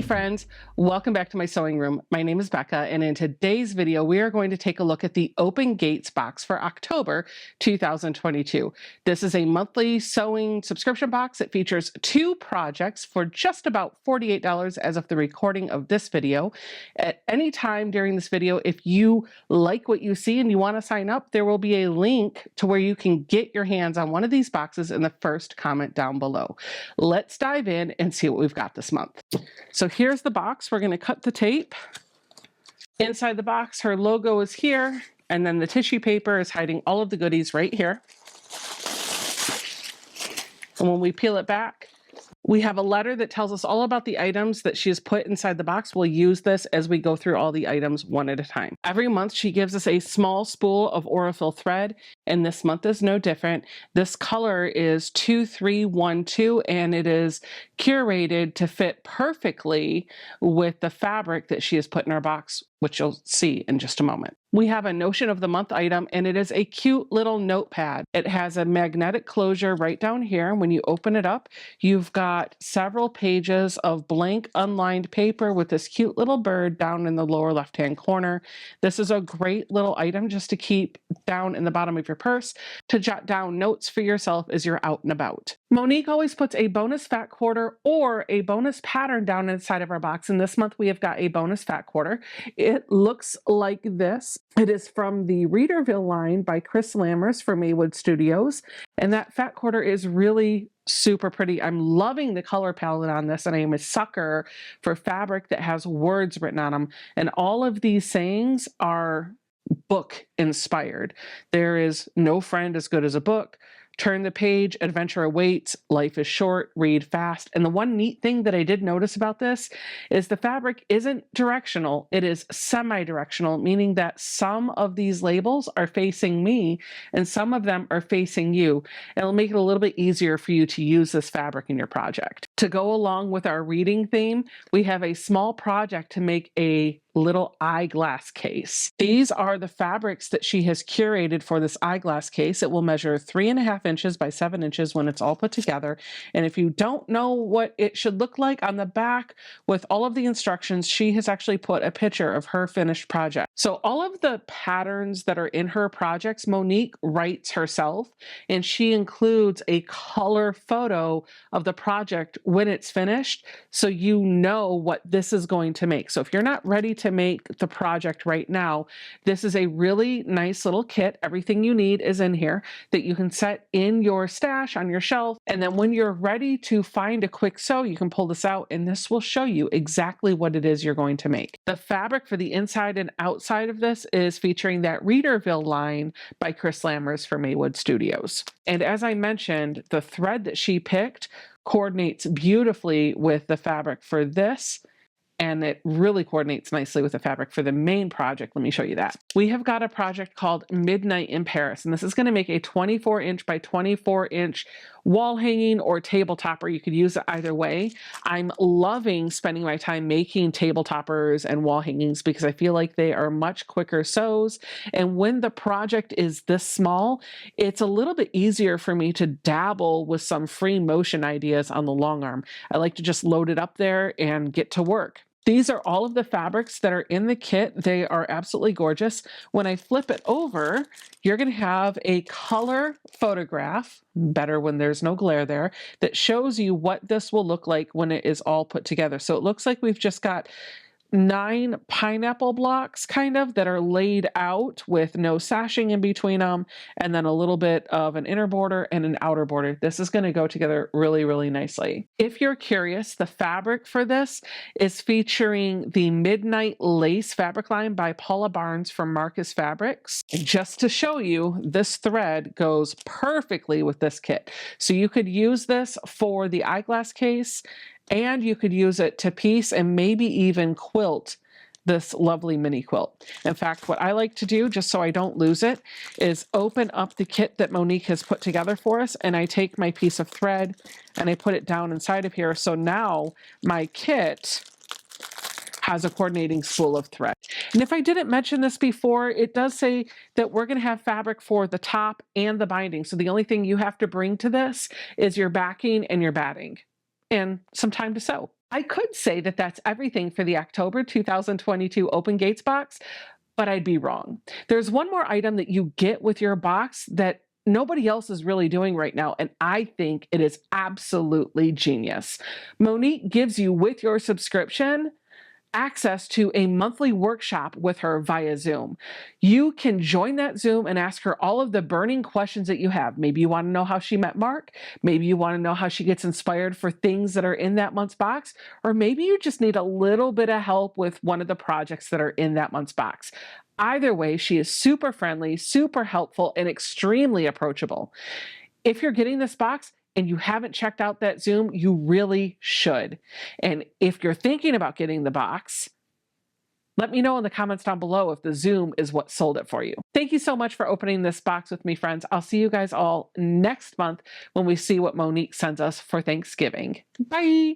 friends, welcome back to my sewing room. My name is Becca, and in today's video we are going to take a look at the Open Gates box for October 2022. This is a monthly sewing subscription box. It features 2 projects for just about $48 as of the recording of this video. At any time during this video, if you like what you see and you want to sign up, there will be a link to where you can get your hands on one of these boxes in the first comment down below. Let's dive in and see what we've got this month. So here's the box. We're going to cut the tape. Inside the box, her logo is here, and then the tissue paper is hiding all of the goodies right here. And when we peel it back, we have a letter that tells us all about the items that she has put inside the box. We'll use this as we go through all the items one at a time. Every month she gives us a small spool of Aurifil thread, and this month is no different. This color is 2312, and it is curated to fit perfectly with the fabric that she has put in our box, which you'll see in just a moment. We have a notion of the month item, and it is a cute little notepad. It has a magnetic closure right down here. When you open it up, you've got several pages of blank unlined paper with this cute little bird down in the lower left-hand corner. This is a great little item just to keep down in the bottom of your purse to jot down notes for yourself as you're out and about. Monique always puts a bonus fat quarter or a bonus pattern down inside of our box, and this month we have got a bonus fat quarter. It looks like this. It is from the Readerville line by Chris Lammers for Maywood Studios, and that fat quarter is really super pretty. I'm loving the color palette on this, and I am a sucker for fabric that has words written on them, and all of these sayings are book inspired. There is no friend as good as a book. Turn the page, adventure awaits, life is short, read fast. And the one neat thing that I did notice about this is the fabric isn't directional, it is semi-directional, meaning that some of these labels are facing me and some of them are facing you. It'll make it a little bit easier for you to use this fabric in your project. To go along with our reading theme, we have a small project to make a little eyeglass case. These are the fabrics that she has curated for this eyeglass case. It will measure 3.5 inches by 7 inches when it's all put together. And if you don't know what it should look like, on the back with all of the instructions, she has actually put a picture of her finished project. So all of the patterns that are in her projects, Monique writes herself, and she includes a color photo of the project when it's finished, so you know what this is going to make. So if you're not ready to make the project right now, this is a really nice little kit. Everything you need is in here that you can set in your stash on your shelf. And then when you're ready to find a quick sew, you can pull this out and this will show you exactly what it is you're going to make. The fabric for the inside and outside of this is featuring that Readerville line by Chris Lammers for Maywood Studios. And as I mentioned, the thread that she picked coordinates beautifully with the fabric for this, and it really coordinates nicely with the fabric for the main project. Let me show you that. We have got a project called Midnight in Paris, and this is going to make a 24-inch by 24-inch wall hanging or table topper. You could use it either way. I'm loving spending my time making table toppers and wall hangings because I feel like they are much quicker sews. And when the project is this small, it's a little bit easier for me to dabble with some free motion ideas on the long arm. I like to just load it up there and get to work. These are all of the fabrics that are in the kit. They are absolutely gorgeous. When I flip it over, you're going to have a color photograph, better when there's no glare there, that shows you what this will look like when it is all put together. So it looks like we've just got 9 pineapple blocks kind of that are laid out with no sashing in between them, and then a little bit of an inner border and an outer border. This is going to go together really, really nicely. If you're curious, the fabric for this is featuring the Midnight Lace fabric line by Paula Barnes from Marcus Fabrics. And just to show you, this thread goes perfectly with this kit. So you could use this for the eyeglass case, and you could use it to piece and maybe even quilt this lovely mini quilt. In fact, what I like to do, just so I don't lose it, is open up the kit that Monique has put together for us, and I take my piece of thread and I put it down inside of here. So now my kit has a coordinating spool of thread. And if I didn't mention this before, it does say that we're going to have fabric for the top and the binding. So the only thing you have to bring to this is your backing and your batting and some time to sew. I could say that that's everything for the October 2022 Open Gates box, but I'd be wrong. There's one more item that you get with your box that nobody else is really doing right now, and I think it is absolutely genius. Monique gives you, with your subscription, access to a monthly workshop with her via Zoom. You can join that Zoom and ask her all of the burning questions that you have. Maybe you want to know how she met Mark. Maybe you want to know how she gets inspired for things that are in that month's box. Or maybe you just need a little bit of help with one of the projects that are in that month's box. Either way, she is super friendly, super helpful, and extremely approachable. If you're getting this box and you haven't checked out that Zoom, you really should. And if you're thinking about getting the box, let me know in the comments down below if the Zoom is what sold it for you. Thank you so much for opening this box with me, friends. I'll see you guys all next month when we see what Monique sends us for Thanksgiving. Bye.